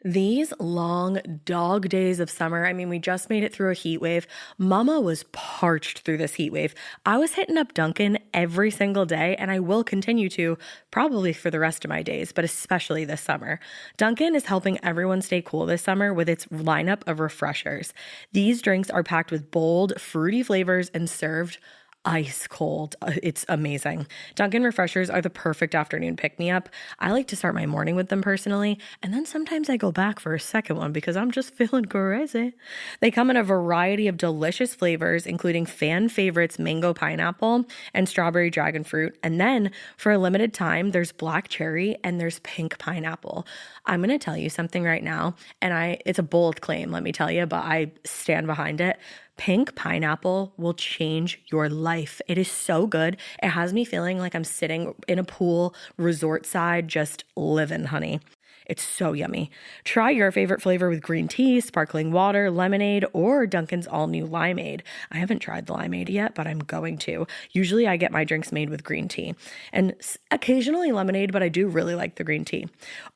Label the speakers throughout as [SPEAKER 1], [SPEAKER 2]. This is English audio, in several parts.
[SPEAKER 1] These long dog days of summer, I mean, we just made it through a heat wave. Mama was parched through this heat wave. I was hitting up Dunkin' every single day, and I will continue to probably for the rest of my days, but especially this summer. Dunkin' is helping everyone stay cool this summer with its lineup of refreshers. These drinks are packed with bold, fruity flavors and served ice cold. It's amazing. Dunkin' refreshers are the perfect afternoon pick-me-up. I like to start my morning with them personally, and then sometimes I go back for a second one because I'm just feeling crazy. They come in a variety of delicious flavors, including fan favorites mango pineapple and strawberry dragon fruit. And then for a limited time, there's black cherry and there's pink pineapple. I'm going to tell you something right now, and it's a bold claim, let me tell you, but I stand behind it. Pink pineapple will change your life. It is so good. It has me feeling like I'm sitting in a pool, resort side, just living, honey. It's so yummy. Try your favorite flavor with green tea, sparkling water, lemonade, or Dunkin's all-new limeade. I haven't tried the limeade yet, but I'm going to. Usually I get my drinks made with green tea and occasionally lemonade, but I do really like the green tea.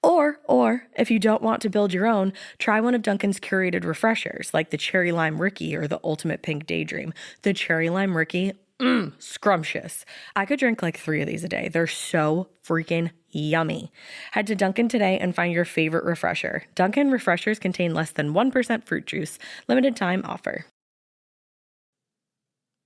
[SPEAKER 1] Or if you don't want to build your own, try one of Dunkin's curated refreshers like the Cherry Lime Ricky or the Ultimate Pink Daydream. The Cherry Lime Ricky, scrumptious. I could drink like 3 of these a day. They're so freaking yummy. Head to Dunkin' today and find your favorite refresher. Dunkin' refreshers contain less than 1% fruit juice. Limited time offer.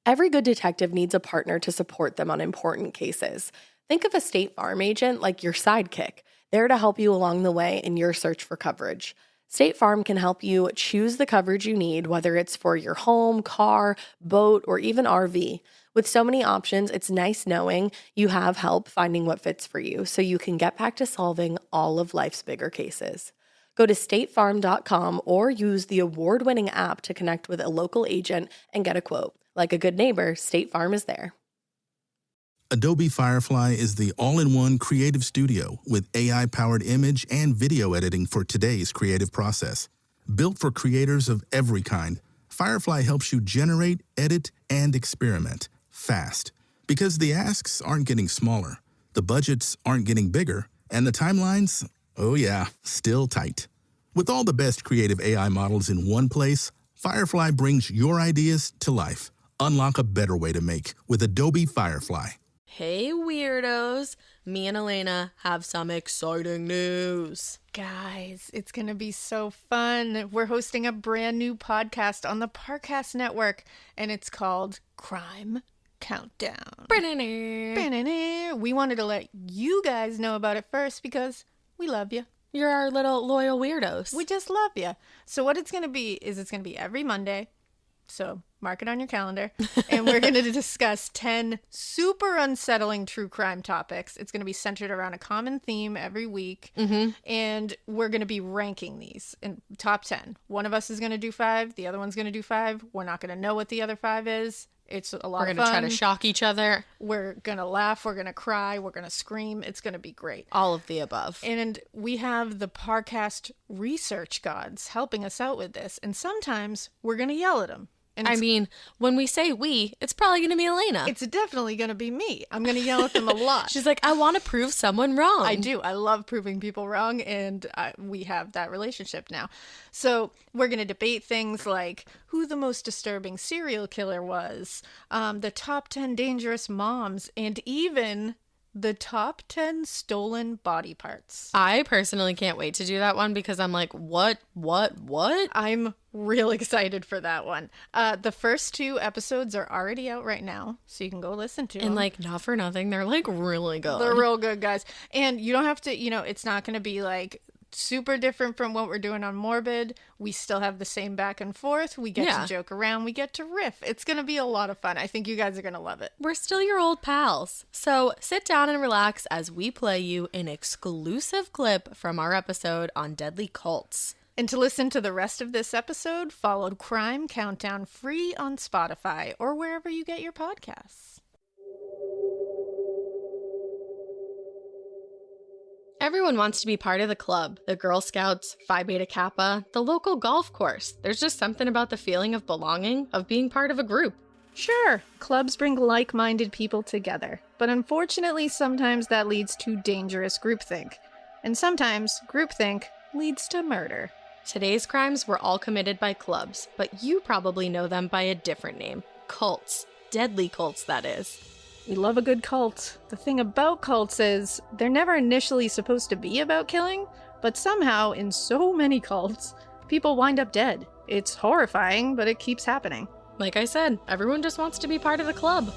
[SPEAKER 1] Every good detective needs a partner to support them on important cases. Think of a State Farm agent like your sidekick, there to help you along the way in your search for coverage. State Farm can help you choose the coverage you need, whether it's for your home, car, boat, or even RV. With so many options, it's nice knowing you have help finding what fits for you so you can get back to solving all of life's bigger cases. Go to statefarm.com or use the award-winning app to connect with a local agent and get a quote. Like a good neighbor, State Farm is there.
[SPEAKER 2] Adobe Firefly is the all-in-one creative studio with AI-powered image and video editing for today's creative process. Built for creators of every kind, Firefly helps you generate, edit, and experiment fast. Because the asks aren't getting smaller, the budgets aren't getting bigger, and the timelines, oh yeah, still tight. With all the best creative AI models in one place, Firefly brings your ideas to life. Unlock a better way to make with Adobe Firefly.
[SPEAKER 3] Hey weirdos, me and Alaina have some exciting news.
[SPEAKER 4] Guys, it's going to be so fun. We're hosting a brand new podcast on the Parcast Network, and it's called Crime Countdown. We wanted to let you guys know about it first because we love you.
[SPEAKER 3] You're our little loyal weirdos.
[SPEAKER 4] We just love you. So what it's going to be is it's going to be every Monday. So mark it on your calendar. And we're going to discuss 10 super unsettling true crime topics. It's going to be centered around a common theme every week. Mm-hmm. And we're going to be ranking these in top 10. One of us is going to do 5. The other one's going to do 5. We're not going to know what the other 5 is. It's a lot of fun.
[SPEAKER 3] We're going to try to shock each other.
[SPEAKER 4] We're going to laugh. We're going to cry. We're going to scream. It's going to be great.
[SPEAKER 3] All of the above.
[SPEAKER 4] And we have the Parcast research gods helping us out with this. And sometimes we're going to yell at them.
[SPEAKER 3] And I mean, when we say we, it's probably going to be Alaina.
[SPEAKER 4] It's definitely going to be me. I'm going to yell at them a lot.
[SPEAKER 3] She's like, I want to prove someone wrong.
[SPEAKER 4] I do. I love proving people wrong, and we have that relationship now. So we're going to debate things like who the most disturbing serial killer was, the top 10 dangerous moms, and even the top 10 stolen body parts.
[SPEAKER 3] I personally can't wait to do that one because I'm like, what?
[SPEAKER 4] I'm real excited for that one. The first 2 episodes are already out right now, so you can go listen to them.
[SPEAKER 3] And like, not for nothing, they're like really good.
[SPEAKER 4] They're real good, guys. And you don't have to, it's not going to be like super different from what we're doing on Morbid. We still have the same back and forth. We get to joke around. We get to riff. It's going to be a lot of fun. I think you guys are going to love it.
[SPEAKER 3] We're still your old pals. So sit down and relax as we play you an exclusive clip from our episode on deadly cults.
[SPEAKER 4] And to listen to the rest of this episode, follow Crime Countdown free on Spotify or wherever you get your podcasts.
[SPEAKER 3] Everyone wants to be part of the club, the Girl Scouts, Phi Beta Kappa, the local golf course. There's just something about the feeling of belonging, of being part of a group.
[SPEAKER 4] Sure, clubs bring like-minded people together, but unfortunately sometimes that leads to dangerous groupthink. And sometimes groupthink leads to murder.
[SPEAKER 3] Today's crimes were all committed by clubs, but you probably know them by a different name. Cults. Deadly cults, that is.
[SPEAKER 4] We love a good cult. The thing about cults is they're never initially supposed to be about killing, but somehow in so many cults, people wind up dead. It's horrifying, but it keeps happening.
[SPEAKER 3] Like I said, everyone just wants to be part of the club.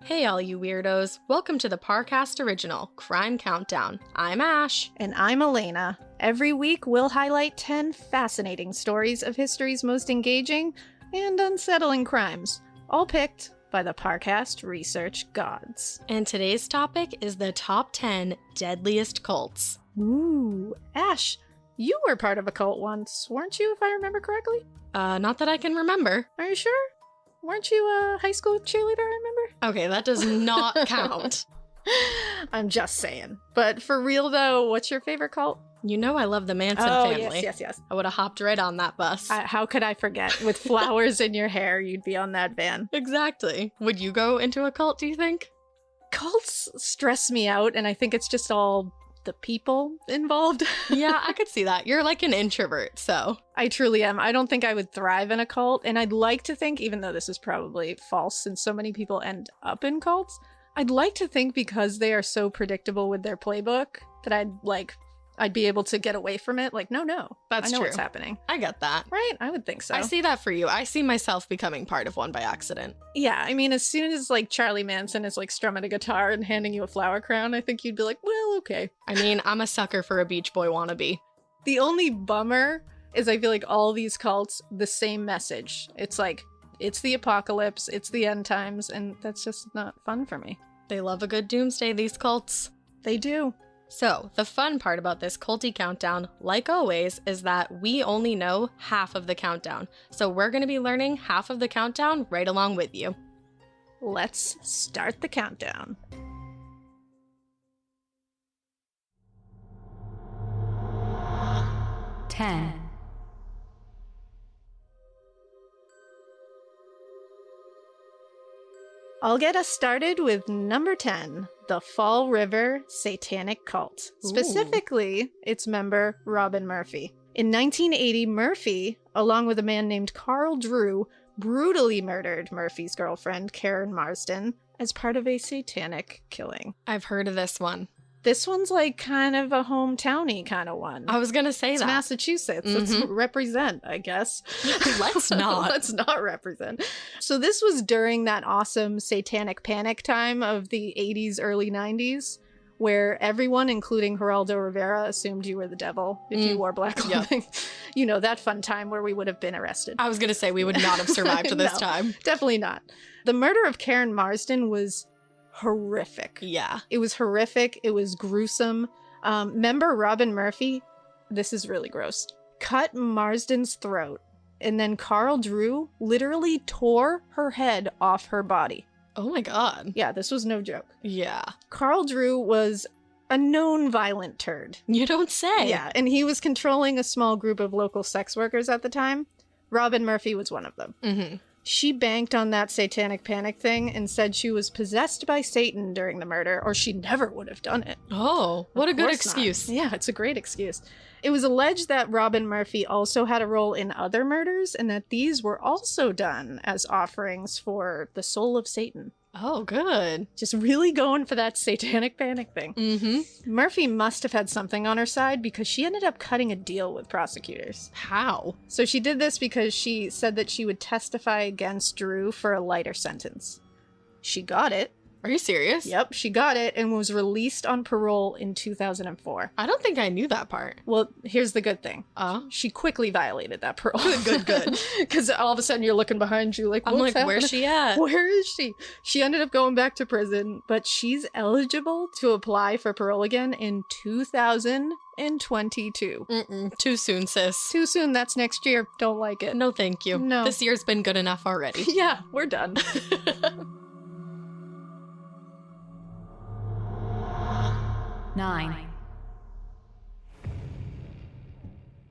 [SPEAKER 3] Hey all you weirdos, welcome to the Parcast Original, Crime Countdown. I'm Ash.
[SPEAKER 4] And I'm Alaina. Every week, we'll highlight 10 fascinating stories of history's most engaging and unsettling crimes, all picked by the Parcast research gods.
[SPEAKER 3] And today's topic is the top 10 deadliest cults.
[SPEAKER 4] Ooh, Ash, you were part of a cult once, weren't you, if I remember correctly?
[SPEAKER 3] Not that I can remember.
[SPEAKER 4] Are you sure? Weren't you a high school cheerleader, I remember?
[SPEAKER 3] Okay, that does not count.
[SPEAKER 4] I'm just saying. But for real though, what's your favorite cult?
[SPEAKER 3] You know I love the Manson family.
[SPEAKER 4] Yes.
[SPEAKER 3] I would have hopped right on that bus.
[SPEAKER 4] How could I forget? With flowers in your hair, you'd be on that van.
[SPEAKER 3] Exactly. Would you go into a cult, do you think?
[SPEAKER 4] Cults stress me out, and I think it's just all the people involved.
[SPEAKER 3] Yeah, I could see that. You're like an introvert, so.
[SPEAKER 4] I truly am. I don't think I would thrive in a cult, and I'd like to think, even though this is probably false since so many people end up in cults, I'd like to think because they are so predictable with their playbook that I'd be able to get away from it. Like, no,
[SPEAKER 3] That's
[SPEAKER 4] I know
[SPEAKER 3] true.
[SPEAKER 4] what's happening.
[SPEAKER 3] I get that.
[SPEAKER 4] Right? I would think so.
[SPEAKER 3] I see that for you. I see myself becoming part of one by accident.
[SPEAKER 4] Yeah, I mean, as soon as like Charlie Manson is like strumming a guitar and handing you a flower crown, I think you'd be like, well, okay.
[SPEAKER 3] I mean, I'm a sucker for a Beach Boy wannabe.
[SPEAKER 4] The only bummer is I feel like all these cults, the same message. It's like, it's the apocalypse, it's the end times, and that's just not fun for me.
[SPEAKER 3] They love a good doomsday, these cults.
[SPEAKER 4] They do.
[SPEAKER 3] So, the fun part about this culty countdown, like always, is that we only know half of the countdown. So we're going to be learning half of the countdown right along with you.
[SPEAKER 4] Let's start the countdown.
[SPEAKER 5] Ten.
[SPEAKER 4] I'll get us started with number 10, the Fall River Satanic Cult. Specifically, its member, Robin Murphy. In 1980, Murphy, along with a man named Carl Drew, brutally murdered Murphy's girlfriend, Karen Marsden, as part of a satanic killing.
[SPEAKER 3] I've heard of this one.
[SPEAKER 4] This one's like kind of a hometowny kind of one.
[SPEAKER 3] I was going to say
[SPEAKER 4] It's
[SPEAKER 3] that.
[SPEAKER 4] Massachusetts. Let's represent, I guess.
[SPEAKER 3] Let's not.
[SPEAKER 4] Let's not represent. So this was during that awesome satanic panic time of the 80s, early 90s, where everyone, including Geraldo Rivera, assumed you were the devil if you wore black clothing. Yep. You know, that fun time where we would have been arrested.
[SPEAKER 3] I was going to say we would not have survived to this
[SPEAKER 4] No,
[SPEAKER 3] time.
[SPEAKER 4] Definitely not. The murder of Karen Marsden was horrific.
[SPEAKER 3] Yeah.
[SPEAKER 4] It was horrific. It was gruesome. Member Robin Murphy, this is really gross, cut Marsden's throat, and then Carl Drew literally tore her head off her body.
[SPEAKER 3] Oh my god.
[SPEAKER 4] Yeah, this was no joke.
[SPEAKER 3] Yeah.
[SPEAKER 4] Carl Drew was a known violent turd.
[SPEAKER 3] You don't say.
[SPEAKER 4] Yeah, and he was controlling a small group of local sex workers at the time. Robin Murphy was one of them.
[SPEAKER 3] Mm-hmm.
[SPEAKER 4] She banked on that satanic panic thing and said she was possessed by Satan during the murder, or she never would have done it.
[SPEAKER 3] Oh, what a good
[SPEAKER 4] Of course not.
[SPEAKER 3] excuse.
[SPEAKER 4] Yeah, it's a great excuse. It was alleged that Robin Murphy also had a role in other murders and that these were also done as offerings for the soul of Satan.
[SPEAKER 3] Oh, good.
[SPEAKER 4] Just really going for that satanic panic thing.
[SPEAKER 3] Mm-hmm.
[SPEAKER 4] Murphy must have had something on her side because she ended up cutting a deal with prosecutors.
[SPEAKER 3] How?
[SPEAKER 4] So she did this because she said that she would testify against Drew for a lighter sentence. She got it.
[SPEAKER 3] Are you serious?
[SPEAKER 4] Yep, she got it and was released on parole in 2004.
[SPEAKER 3] I don't think I knew that part.
[SPEAKER 4] Well, here's the good thing. She quickly violated that parole.
[SPEAKER 3] Good.
[SPEAKER 4] Because all of a sudden you're looking behind you like,
[SPEAKER 3] I'm
[SPEAKER 4] what's
[SPEAKER 3] like, where's
[SPEAKER 4] happening?
[SPEAKER 3] she at?
[SPEAKER 4] Where is she? She ended up going back to prison, but she's eligible to apply for parole again in 2022.
[SPEAKER 3] Too soon, sis.
[SPEAKER 4] Too soon, that's next year. Don't like it.
[SPEAKER 3] No, thank you.
[SPEAKER 4] No.
[SPEAKER 3] This year's been good enough already.
[SPEAKER 4] Yeah, we're done.
[SPEAKER 5] 9.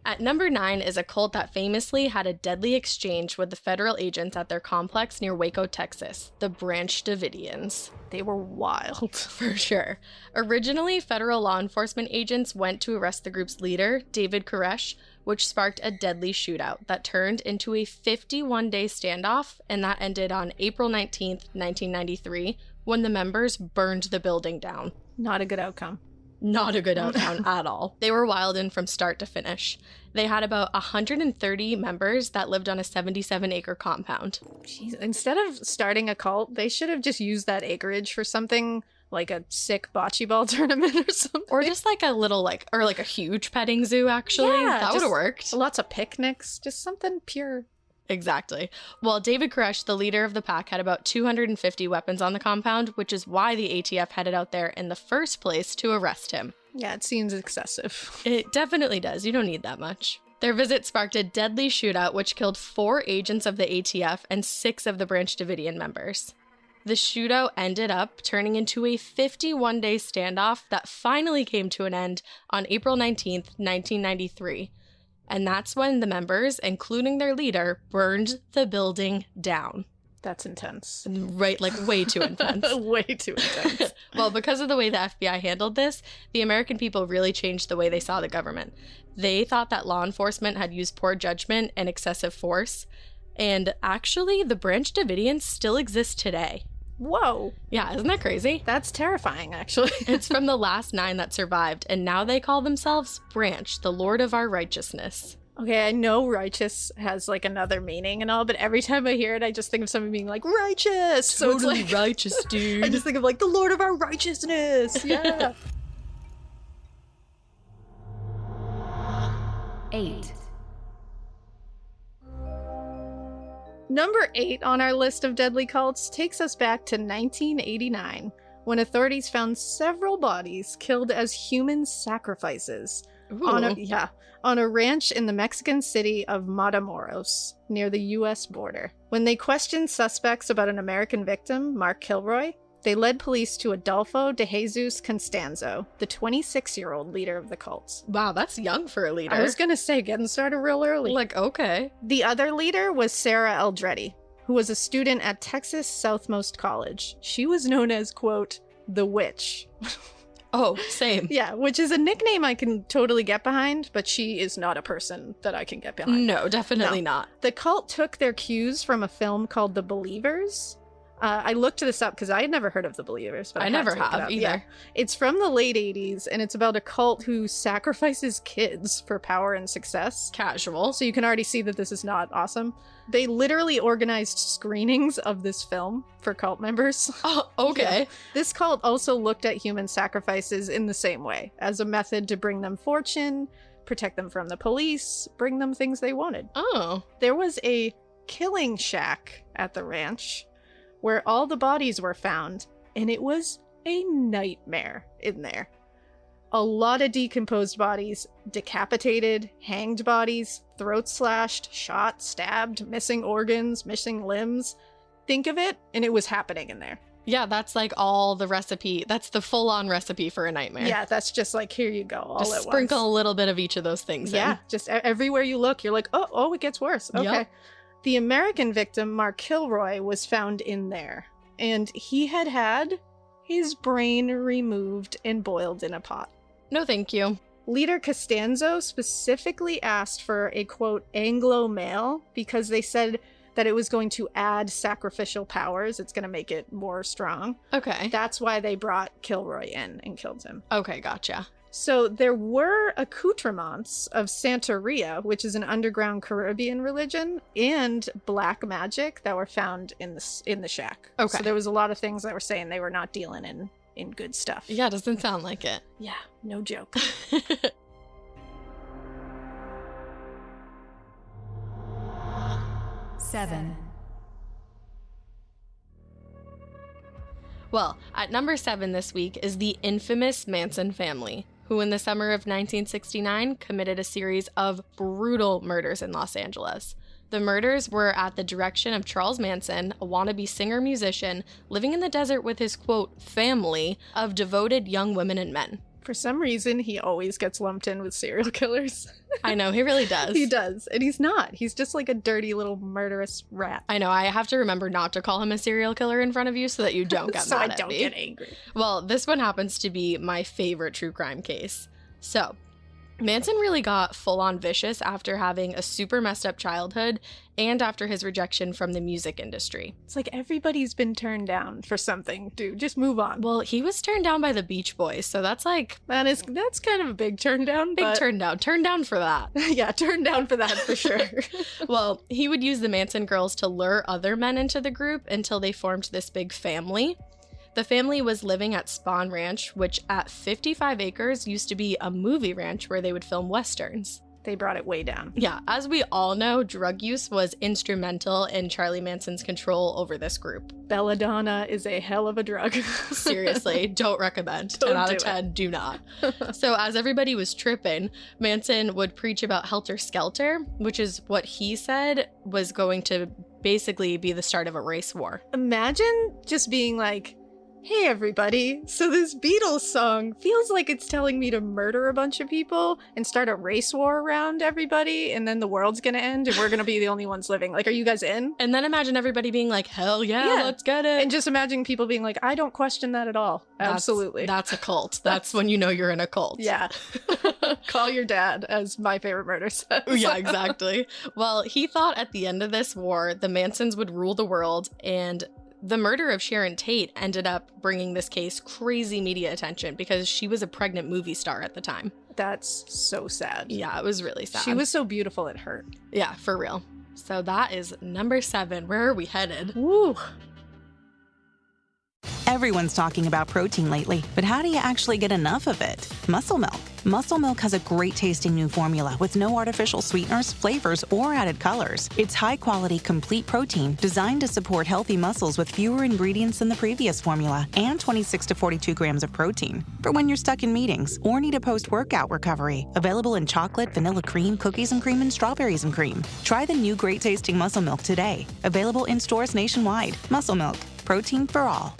[SPEAKER 3] At number 9 is a cult that famously had a deadly exchange with the federal agents at their complex near Waco, Texas, the Branch Davidians.
[SPEAKER 4] They were wild.
[SPEAKER 3] For sure. Originally, federal law enforcement agents went to arrest the group's leader, David Koresh, which sparked a deadly shootout that turned into a 51-day standoff, and that ended on April 19th, 1993, when the members burned the building down.
[SPEAKER 4] Not a good outcome.
[SPEAKER 3] Not a good outcome at all. They were wildin' from start to finish. They had about 130 members that lived on a 77-acre compound.
[SPEAKER 4] Jeez. Instead of starting a cult, they should have just used that acreage for something like a sick bocce ball tournament or something.
[SPEAKER 3] Or just like a little or a huge petting zoo, actually.
[SPEAKER 4] Yeah,
[SPEAKER 3] that would have worked.
[SPEAKER 4] Lots of picnics, just something pure.
[SPEAKER 3] Exactly. Well, David Koresh, the leader of the pack, had about 250 weapons on the compound, which is why the ATF headed out there in the first place to arrest him.
[SPEAKER 4] Yeah, it seems excessive.
[SPEAKER 3] It definitely does. You don't need that much. Their visit sparked a deadly shootout, which killed 4 agents of the ATF and 6 of the Branch Davidian members. The shootout ended up turning into a 51-day standoff that finally came to an end on April 19th, 1993. And that's when the members, including their leader, burned the building down.
[SPEAKER 4] That's intense.
[SPEAKER 3] Right, like way too intense.
[SPEAKER 4] Way too intense.
[SPEAKER 3] Well, because of the way the FBI handled this, the American people really changed the way they saw the government. They thought that law enforcement had used poor judgment and excessive force. And actually, the Branch Davidians still exist today.
[SPEAKER 4] Whoa.
[SPEAKER 3] Yeah, isn't that crazy?
[SPEAKER 4] That's terrifying, actually.
[SPEAKER 3] It's from the last 9 that survived, and now they call themselves Branch, the Lord of our righteousness.
[SPEAKER 4] Okay, I know righteous has like another meaning and all, but every time I hear it, I just think of somebody being like, righteous! So it's like,
[SPEAKER 3] righteous, dude.
[SPEAKER 4] I just think of like, the Lord of our righteousness! Yeah!
[SPEAKER 5] 8.
[SPEAKER 4] Number 8 on our list of deadly cults takes us back to 1989, when authorities found several bodies killed as human sacrifices on a ranch in the Mexican city of Matamoros, near the U.S. border. When they questioned suspects about an American victim, Mark Kilroy, they led police to Adolfo de Jesus Constanzo, the 26-year-old leader of the cult.
[SPEAKER 3] Wow, that's young for a leader.
[SPEAKER 4] I was gonna say, getting started real early.
[SPEAKER 3] Like, okay.
[SPEAKER 4] The other leader was Sarah Aldretti, who was a student at Texas Southmost College. She was known as, quote, the witch.
[SPEAKER 3] Oh, same.
[SPEAKER 4] Yeah, which is a nickname I can totally get behind, but she is not a person that I can get behind.
[SPEAKER 3] No, definitely not.
[SPEAKER 4] The cult took their cues from a film called The Believers. I looked this up because I had never heard of The Believers, but
[SPEAKER 3] I never have either.
[SPEAKER 4] Yeah. It's from the late 80s, and it's about a cult who sacrifices kids for power and success.
[SPEAKER 3] Casual.
[SPEAKER 4] So you can already see that this is not awesome. They literally organized screenings of this film for cult members.
[SPEAKER 3] Oh, okay.
[SPEAKER 4] Yeah. This cult also looked at human sacrifices in the same way, as a method to bring them fortune, protect them from the police, bring them things they wanted.
[SPEAKER 3] Oh.
[SPEAKER 4] There was a killing shack at the ranch where all the bodies were found, and it was a nightmare in there. A lot of decomposed bodies, decapitated, hanged bodies, throats slashed, shot, stabbed, missing organs, missing limbs. Think of it, and it was happening in there.
[SPEAKER 3] Yeah, that's like all the recipe. That's the full-on recipe for a nightmare.
[SPEAKER 4] Yeah, that's just like, here you go, all
[SPEAKER 3] just
[SPEAKER 4] at
[SPEAKER 3] sprinkle
[SPEAKER 4] once.
[SPEAKER 3] a little bit of each of those things in.
[SPEAKER 4] Yeah, just everywhere you look, you're like, oh, it gets worse. Okay.
[SPEAKER 3] Yep.
[SPEAKER 4] The American victim, Mark Kilroy, was found in there, and he had his brain removed and boiled in a pot.
[SPEAKER 3] No, thank you.
[SPEAKER 4] Leader Costanzo specifically asked for a, quote, Anglo male, because they said that it was going to add sacrificial powers. It's going to make it more strong.
[SPEAKER 3] Okay.
[SPEAKER 4] That's why they brought Kilroy in and killed him.
[SPEAKER 3] Okay, gotcha.
[SPEAKER 4] So there were accoutrements of Santeria, which is an underground Caribbean religion, and black magic that were found in the shack.
[SPEAKER 3] Okay.
[SPEAKER 4] So there was a lot of things that were saying they were not dealing in good stuff.
[SPEAKER 3] Yeah, doesn't sound like it.
[SPEAKER 4] Yeah, no joke.
[SPEAKER 5] 7.
[SPEAKER 3] Well, at number 7 this week is the infamous Manson family, who in the summer of 1969 committed a series of brutal murders in Los Angeles. The murders were at the direction of Charles Manson, a wannabe singer-musician living in the desert with his, quote, family of devoted young women and men.
[SPEAKER 4] For some reason, he always gets lumped in with serial killers.
[SPEAKER 3] I know, he really does.
[SPEAKER 4] He does. And he's not. He's just like a dirty little murderous rat.
[SPEAKER 3] I know, I have to remember not to call him a serial killer in front of you so that you don't get
[SPEAKER 4] so
[SPEAKER 3] mad
[SPEAKER 4] I
[SPEAKER 3] at
[SPEAKER 4] don't
[SPEAKER 3] me.
[SPEAKER 4] get angry.
[SPEAKER 3] Well, this one happens to be my favorite true crime case. So, Manson really got full-on vicious after having a super messed up childhood and after his rejection from the music industry.
[SPEAKER 4] It's like everybody's been turned down for something, dude. Just move on.
[SPEAKER 3] Well, he was turned down by the Beach Boys, so that's like...
[SPEAKER 4] That's kind of a big turn down.
[SPEAKER 3] Big turn down. Turn down for that.
[SPEAKER 4] Yeah, turn down for that for sure.
[SPEAKER 3] Well, he would use the Manson girls to lure other men into the group until they formed this big family. The family was living at Spawn Ranch, which at 55 acres used to be a movie ranch where they would film westerns.
[SPEAKER 4] They brought it way down.
[SPEAKER 3] Yeah, as we all know, drug use was instrumental in Charlie Manson's control over this group.
[SPEAKER 4] Belladonna is a hell of a drug.
[SPEAKER 3] Seriously, don't recommend.
[SPEAKER 4] Don't
[SPEAKER 3] 10 out of
[SPEAKER 4] do
[SPEAKER 3] 10, do not. So as everybody was tripping, Manson would preach about Helter Skelter, which is what he said was going to basically be the start of a race war.
[SPEAKER 4] Imagine just being like, hey everybody, so this Beatles song feels like it's telling me to murder a bunch of people and start a race war around everybody, and then the world's gonna end and we're gonna be the only ones living. Like, are you guys in?
[SPEAKER 3] And then imagine everybody being like, hell yeah, let's get it.
[SPEAKER 4] And just imagine people being like, I don't question that at all. Absolutely.
[SPEAKER 3] That's a cult. That's when you know you're in a cult.
[SPEAKER 4] Yeah. Call your dad, as My Favorite Murder says.
[SPEAKER 3] Yeah, exactly. Well, he thought at the end of this war, the Mansons would rule the world, and the murder of Sharon Tate ended up bringing this case crazy media attention because she was a pregnant movie star at the time.
[SPEAKER 4] That's so sad.
[SPEAKER 3] Yeah, it was really sad.
[SPEAKER 4] She was so beautiful it hurt.
[SPEAKER 3] Yeah, for real. So that is number 7. Where are we headed?
[SPEAKER 4] Woo.
[SPEAKER 5] Everyone's talking about protein lately, but how do you actually get enough of it? Muscle Milk. Muscle Milk has a great tasting new formula with no artificial sweeteners, flavors, or added colors. It's high quality, complete protein designed to support healthy muscles with fewer ingredients than the previous formula and 26 to 42 grams of protein. For when you're stuck in meetings or need a post-workout recovery. Available in chocolate, vanilla cream, cookies and cream, and strawberries and cream. Try the new great tasting Muscle Milk today. Available in stores nationwide. Muscle Milk. Protein for all.